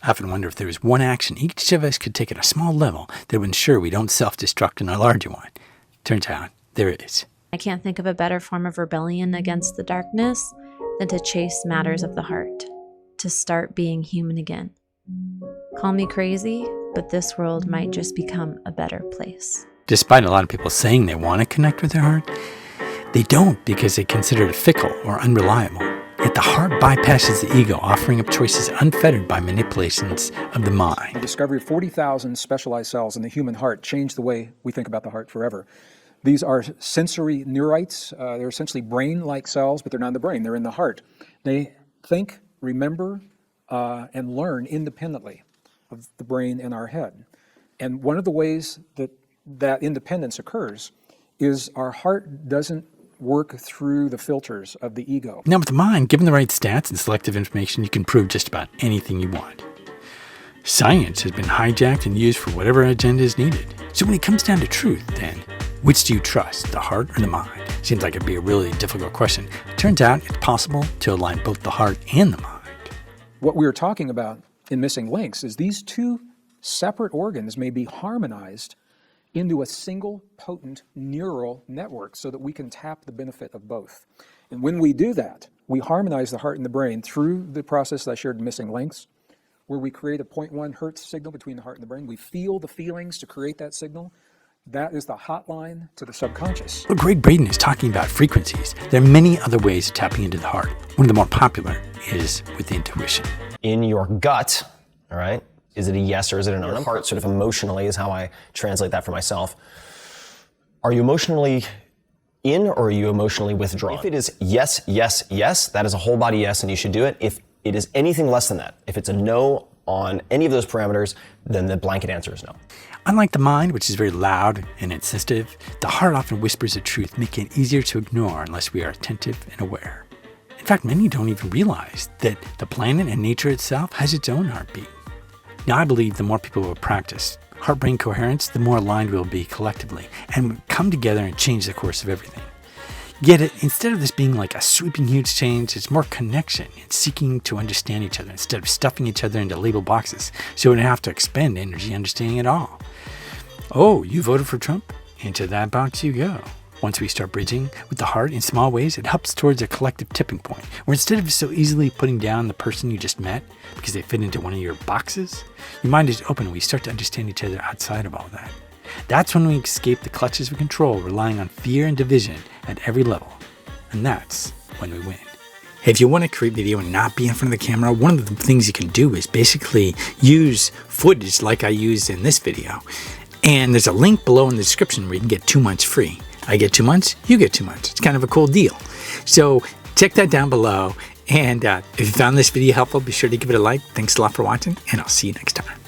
I often wonder if there was one action each of us could take at a small level that would ensure we don't self-destruct in a larger one. Turns out, there is. I can't think of a better form of rebellion against the darkness than to chase matters of the heart, to start being human again. Call me crazy, but this world might just become a better place. Despite a lot of people saying they want to connect with their heart, they don't because they consider it fickle or unreliable. Yet the heart bypasses the ego, offering up choices unfettered by manipulations of the mind. The discovery of 40,000 specialized cells in the human heart changed the way we think about the heart forever. These are sensory neurites. They're essentially brain-like cells, but they're not in the brain. They're in the heart. They think, remember, and learn independently of the brain in our head. And one of the ways that independence occurs is our heart doesn't work through the filters of the ego. Now with the mind, given the right stats and selective information, you can prove just about anything you want. Science has been hijacked and used for whatever agenda is needed. So when it comes down to truth, then, which do you trust, the heart or the mind? Seems like it'd be a really difficult question. It turns out it's possible to align both the heart and the mind. What we were talking about in Missing Links is these two separate organs may be harmonized into a single potent neural network so that we can tap the benefit of both. And when we do that, we harmonize the heart and the brain through the process that I shared in Missing Links, where we create a 0.1 hertz signal between the heart and the brain. We feel the feelings to create that signal. That is the hotline to the subconscious. Well, Gregg Braden is talking about frequencies. There are many other ways of tapping into the heart. One of the more popular is with intuition. In your gut, all right, is it a yes or is it a no? Your heart sort of emotionally is how I translate that for myself. Are you emotionally in or are you emotionally withdrawn? If it is yes, yes, yes, that is a whole body yes and you should do it. If it is anything less than that, if it's a no on any of those parameters, then the blanket answer is no. Unlike the mind, which is very loud and insistent, the heart often whispers the truth, making it easier to ignore unless we are attentive and aware. In fact, many don't even realize that the planet and nature itself has its own heartbeat. Now, I believe the more people will practice heart-brain coherence, the more aligned we'll be collectively and come together and change the course of everything. Yet, instead of this being like a sweeping huge change, it's more connection and seeking to understand each other instead of stuffing each other into label boxes so we don't have to expend energy understanding it all. Oh, you voted for Trump? Into that box you go. Once we start bridging with the heart in small ways, it helps towards a collective tipping point, where instead of so easily putting down the person you just met because they fit into one of your boxes, your mind is open and we start to understand each other outside of all that. That's when we escape the clutches of control, relying on fear and division at every level. And that's when we win. Hey, if you want to create video and not be in front of the camera, one of the things you can do is basically use footage like I used in this video. And there's a link below in the description where you can get 2 months free. I get 2 months, you get 2 months. It's kind of a cool deal. So check that down below. And if you found this video helpful, be sure to give it a like. Thanks a lot for watching, and I'll see you next time.